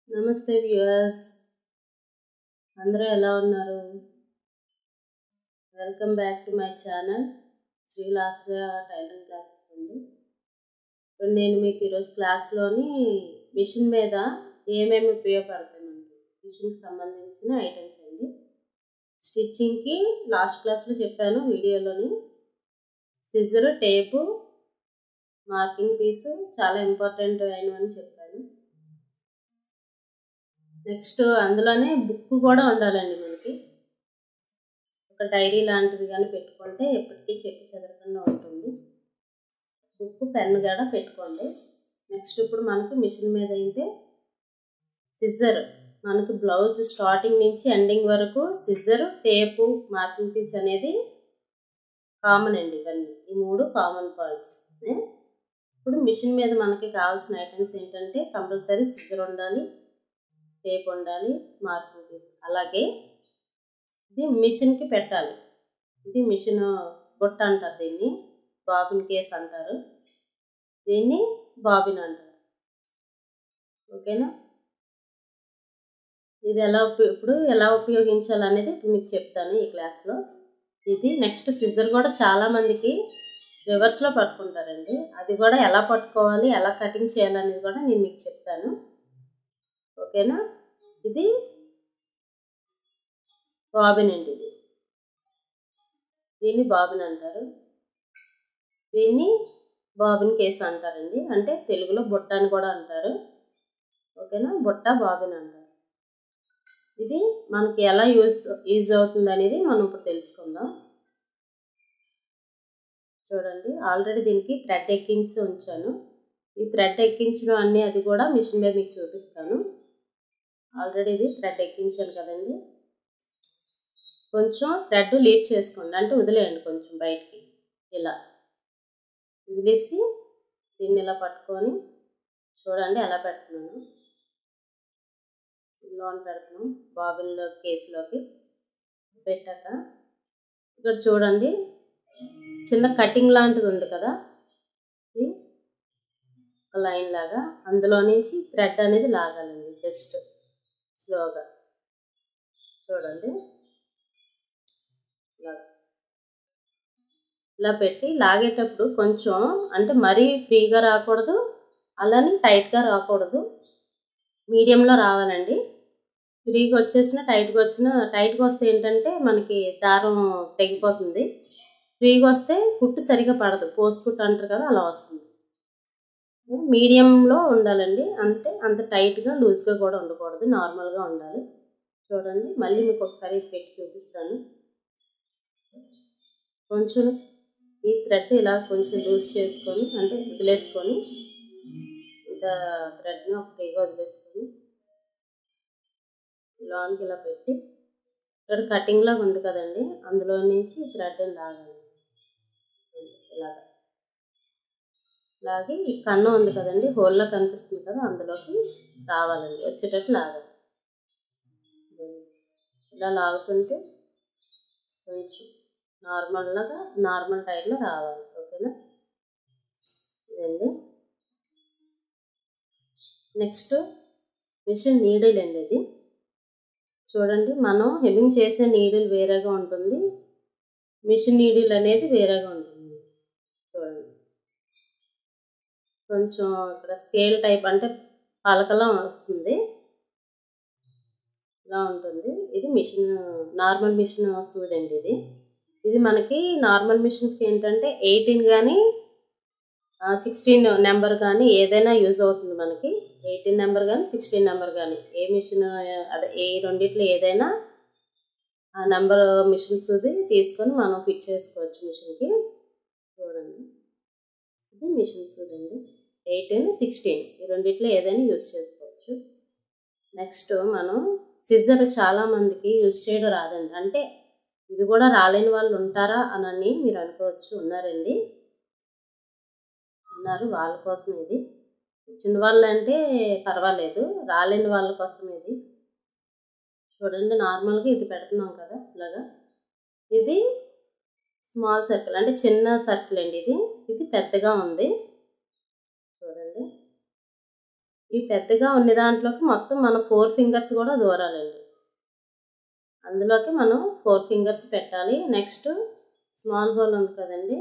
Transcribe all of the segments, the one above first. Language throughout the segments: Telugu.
నమస్తే వ్యూవర్స్, అందరూ ఎలా ఉన్నారు? Welcome back to my channel Srilasya tailoring classes అండి. ఇప్పుడు నేను మీకు ఈరోజు క్లాస్లోని మిషన్ మీద ఏమేమి ఉపయోగపడతాయి మనకి మిషన్కి సంబంధించిన ఐటమ్స్ అండి. స్టిచ్చింగ్కి లాస్ట్ క్లాస్లో చెప్పాను వీడియోలోని. సిజరు, టేపు, మార్కింగ్ పీసు చాలా ఇంపార్టెంట్ అయినవని చెప్పాను. నెక్స్ట్ అందులోనే బుక్ కూడా ఉండాలండి మనకి. ఒక డైరీ లాంటిది కానీ పెట్టుకుంటే ఎప్పటికీ చెక్కు చెదరకుండా ఉంటుంది. బుక్, పెన్ను కూడా పెట్టుకోండి. నెక్స్ట్ ఇప్పుడు మనకి మిషన్ మీద అయితే సిజర్, మనకి బ్లౌజ్ స్టార్టింగ్ నుంచి ఎండింగ్ వరకు సిజర్, టేపు, మార్కింగ్ పీస్ అనేది కామన్ అండి. ఇవన్నీ ఈ మూడు కామన్ పాయింట్స్. ఇప్పుడు మిషన్ మీద మనకి కావాల్సిన ఐటమ్స్ ఏంటంటే కంపల్సరీ సిజర్ ఉండాలి, టేప్ ఉండాలి, మార్కింగ్ పీస్. అలాగే ఇది మిషన్కి పెట్టాలి. ఇది మిషన్ బొట్ట అంటారు, దీన్ని బాబిన్ కేస్ అంటారు, దీన్ని బాబిన్ అంటారు. ఓకేనా? ఇది ఇప్పుడు ఎలా ఉపయోగించాలనేది మీకు చెప్తాను ఈ క్లాస్లో. ఇది నెక్స్ట్ సిజర్ కూడా చాలామందికి రివర్స్లో పట్టుకుంటారండి. అది కూడా ఎలా పట్టుకోవాలి, ఎలా కటింగ్ చేయాలనేది కూడా నేను మీకు చెప్తాను. ఓకేనా? ఇది బాబిన్ అండి. దీన్ని బాబిన్ అంటారు, దీన్ని బాబిన్ కేస్ అంటారండి. అంటే తెలుగులో బుట్ట అని కూడా అంటారు. ఓకేనా? బుట్ట, బాబిన్ అంటారు. ఇది మనకి ఎలా యూజ్ అవుతుంది అనేది మనం ఇప్పుడు తెలుసుకుందాం. చూడండి, ఆల్రెడీ దీనికి థ్రెడ్ ఎక్కించి ఉంచాను. ఈ థ్రెడ్ ఎక్కించడం అన్నీ అది కూడా మిషన్ మీద మీకు చూపిస్తాను. ఆల్రెడీ ఇది థ్రెడ్ ఎక్కించాను కదండి. కొంచెం థ్రెడ్ లీప్ చేసుకోండి, అంటే వదిలేయండి కొంచెం బయటికి. ఇలా వదిలేసి దీన్ని ఇలా పట్టుకొని చూడండి ఎలా పెడుతున్నాను. లోన్ పెడుతున్నాం బాబిన్లో కేసులోకి పెట్టాక ఇక్కడ చూడండి చిన్న కటింగ్ లాంటిది ఉంది కదా, ఇది ఒక లైన్ లాగా. అందులో నుంచి థ్రెడ్ అనేది లాగాలండి, జస్ట్ స్లోగా. చూడండి ఇలా పెట్టి లాగేటప్పుడు కొంచెం అంటే మరీ ఫ్రీగా రాకూడదు, అలానే టైట్గా రాకూడదు, మీడియంలో రావాలండి. ఫ్రీగా వచ్చేసిన టైట్గా వస్తే ఏంటంటే మనకి దారం తెగిపోతుంది. ఫ్రీగా వస్తే కుట్టు సరిగా పడదు, పోసుకుట్టు అంటారు కదా, అలా వస్తుంది. మీడియంలో ఉండాలండి, అంటే అంత టైట్గా లూజ్గా కూడా ఉండకూడదు, నార్మల్గా ఉండాలి. చూడండి మళ్ళీ మీకు ఒకసారి పెట్టి చూపిస్తాను. కొంచెం ఈ థ్రెడ్ ఇలా కొంచెం లూజ్ చేసుకొని, అంటే వదిలేసుకొని, ఇంకా థ్రెడ్ని ఒక ఫ్రీగా వదిలేసుకొని లాంగ్ ఇలా పెట్టి ఇక్కడ కటింగ్ లాగా ఉంది కదండి, అందులో నుంచి థ్రెడ్ని లాగాలి. ఇలాగా లాగి ఈ కన్నం ఉంది కదండి, హోల్లో కనిపిస్తుంది కదా, అందులోకి రావాలండి, వచ్చేటట్టు లాగాలి. ఇలా లాగుతుంటే కొంచెం నార్మల్ టైర్లో రావాలి. ఓకేనా? ఇదండి. నెక్స్ట్ మిషన్ నీడిల్ అండి. ఇది చూడండి, మనం హెమ్మింగ్ చేసే నీడిల్ వేరేగా ఉంటుంది, మిషన్ నీడిల్ అనేది వేరేగా ఉంటుంది. చూడండి కొంచెం ఇక్కడ స్కేల్ టైప్ అంటే పలకలా వస్తుంది, ఇలా ఉంటుంది. ఇది మిషన్ నార్మల్ మిషన్ సూది అండి. ఇది మనకి నార్మల్ మిషన్స్కి ఏంటంటే 18 కానీ 16 నెంబర్ కానీ ఏదైనా యూజ్ అవుతుంది మనకి. 18 నెంబర్ కానీ 16 నెంబర్ కానీ ఏ మిషన్, అదే ఏ రెండిట్లో ఏదైనా ఆ నెంబర్ మిషన్ సూది తీసుకొని మనం ఫిట్ చేసుకోవచ్చు మిషన్కి. చూడండి ఇది మిషన్ సూది అండి. 18, 16 ఈ రెండిట్లో ఏదైనా యూజ్ చేసుకోవచ్చు. నెక్స్ట్ మనం సిజర్ చాలామందికి యూజ్ చేయడం రాదండి. అంటే ఇది కూడా రాలేని వాళ్ళు ఉంటారా అని మీరు అనుకోవచ్చు. ఉన్నారండి, ఉన్నారు. వాళ్ళ కోసం ఇది. చిన్న వాళ్ళు అంటే పర్వాలేదు, రాలేని వాళ్ళ కోసం ఇది. చూడండి నార్మల్గా ఇది పెడుతున్నాం కదా ఇలాగా. ఇది స్మాల్ సర్కిల్ అంటే చిన్న సర్కిల్ అండి. ఇది పెద్దగా ఉంది. చూడండి ఈ పెద్దగా ఉన్న దాంట్లోకి మొత్తం మనం 4 ఫింగర్స్ కూడా దూరాలండి. అందులోకి మనం 4 ఫింగర్స్ పెట్టాలి. నెక్స్ట్ స్మాల్ హోల్ ఉంది కదండి,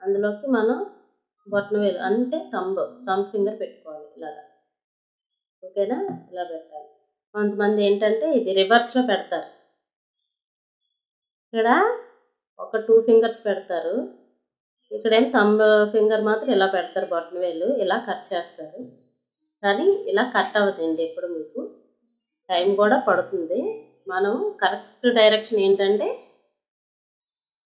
అందులోకి మనం బొటన వేలు అంటే థంబ్ ఫింగర్ పెట్టుకోవాలి ఇలాగా. ఓకేనా? ఇలా పెట్టాలి. కొంతమంది ఏంటంటే ఇది రివర్స్లో పెడతారు. ఇక్కడ ఒక 2 ఫింగర్స్ పెడతారు, ఇక్కడేం థంబ్ ఫింగర్ మాత్రం ఇలా పెడతారు, బొటన వేలు ఇలా కట్ చేస్తారు. కానీ ఇలా కట్ అవ్వదండి, ఎప్పుడు మీకు టైం కూడా పడుతుంది. మనం కరెక్ట్ డైరెక్షన్ ఏంటంటే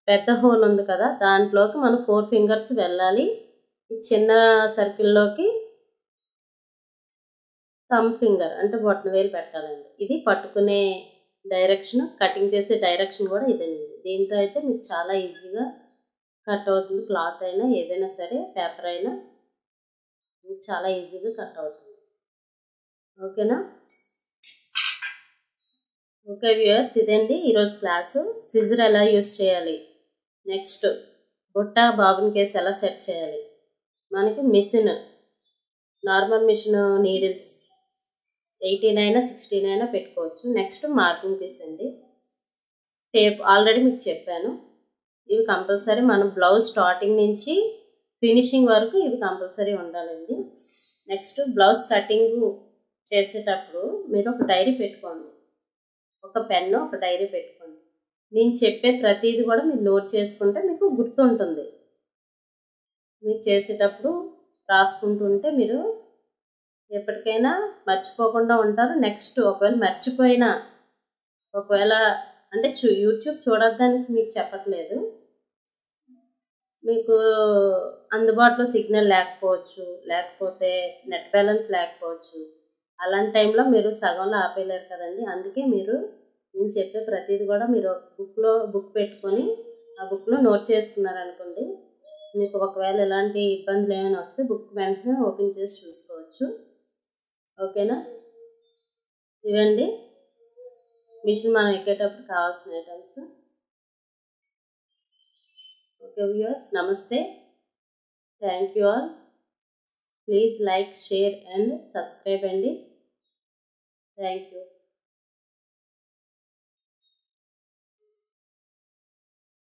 పెద్ద హోల్ ఉంది కదా, దాంట్లోకి మనం 4 ఫింగర్స్ వెళ్ళాలి. ఈ చిన్న సర్కిల్లోకి థంబ్ ఫింగర్ అంటే బొటన వేలు పెట్టాలండి. ఇది పట్టుకునే డైరెక్షన్, కటింగ్ చేసే డైరెక్షన్ కూడా ఇదేనండి. దీంతో అయితే మీకు చాలా ఈజీగా కట్ అవుతుంది. క్లాత్ అయినా ఏదైనా సరే, పేపర్ అయినా మీకు చాలా ఈజీగా కట్ అవుతుంది. ఓకేనా? ఓకే వ్యూయర్స్, ఇదండి ఈరోజు క్లాసు. సిజర్ ఎలా యూస్ చేయాలి, నెక్స్ట్ బుట్ట బాబిన్ కేస్ ఎలా సెట్ చేయాలి. మనకి మిషన్, నార్మల్ మిషన్ నీడిల్స్ 18 అయినా 16 అయినా పెట్టుకోవచ్చు. నెక్స్ట్ మార్కింగ్ పీస్ అండి, టేప్ ఆల్రెడీ మీకు చెప్పాను. ఇవి కంపల్సరీ మనం బ్లౌజ్ స్టార్టింగ్ నుంచి ఫినిషింగ్ వరకు ఇవి కంపల్సరీ ఉండాలండి. నెక్స్ట్ బ్లౌజ్ కటింగ్ చేసేటప్పుడు మీరు ఒక డైరీ పెట్టుకోండి, ఒక పెన్ను, ఒక డైరీ పెట్టుకోండి. నేను చెప్పే ప్రతిదీ కూడా మీరు నోట్ చేసుకుంటే మీకు గుర్తుంటుంది. మీరు చేసేటప్పుడు రాసుకుంటుంటే మీరు ఎప్పటికైనా మర్చిపోకుండా ఉంటారు. నెక్స్ట్ ఒకవేళ మర్చిపోయినా, ఒకవేళ అంటే యూట్యూబ్ చూడొద్దనేసి మీకు చెప్పట్లేదు, మీకు అందుబాటులో సిగ్నల్ లేకపోవచ్చు, లేకపోతే నెట్ బ్యాలెన్స్ లేకపోవచ్చు. అలాంటి టైంలో మీరు సగంలో ఆపేయలేరు కదండి. అందుకే మీరు నేను చెప్పే ప్రతిదీ కూడా మీరు బుక్ పెట్టుకొని ఆ బుక్లో నోట్ చేసుకున్నారనుకోండి, మీకు ఒకవేళ ఎలాంటి ఇబ్బందులు ఏమైనా వస్తే బుక్ వెంటనే ఓపెన్ చేసి చూసుకోవచ్చు. ఓకేనా? ఇవండి మిషన్ మనం ఎక్కేటప్పుడు కావాల్సిన ఐటమ్స్. ఓకే వ్యూయర్స్, నమస్తే. Thank you all. Please like, share and subscribe అండి. Thank you.